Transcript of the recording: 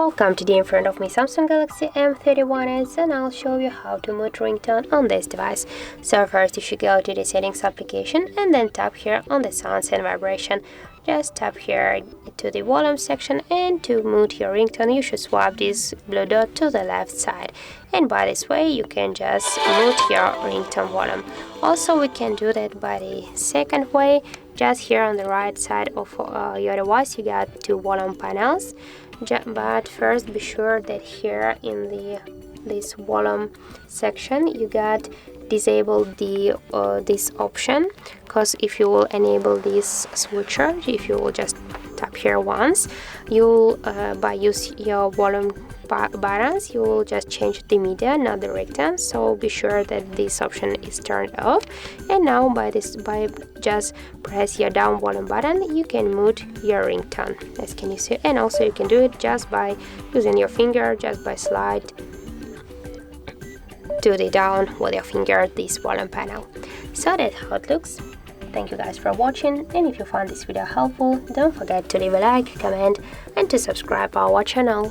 Welcome today in front of me Samsung Galaxy M31s, and I'll show you how to mute ringtone on this device. So first you should go to the settings application and then tap here on the sounds and vibration. Just tap here to the volume section, and to mute your ringtone you should swipe this blue dot to the left side, and by this way you can just mute your ringtone volume. Also we can do that by the second way. Just here on the right side of your device you got two volume panels, but first be sure that here in this volume section you got disable the this option, because if you will enable this switcher, if you will just tap here once, you'll by use your volume buttons you will just change the media, not the ringtone. So be sure that this option is turned off, and now by just press your down volume button you can mute your ringtone, as can you see. And also you can do it just by using your finger, just by slide to the down with your finger this volume panel. So that's how it looks. Thank you guys for watching, and if you found this video helpful, don't forget to leave a like, comment and to subscribe our channel.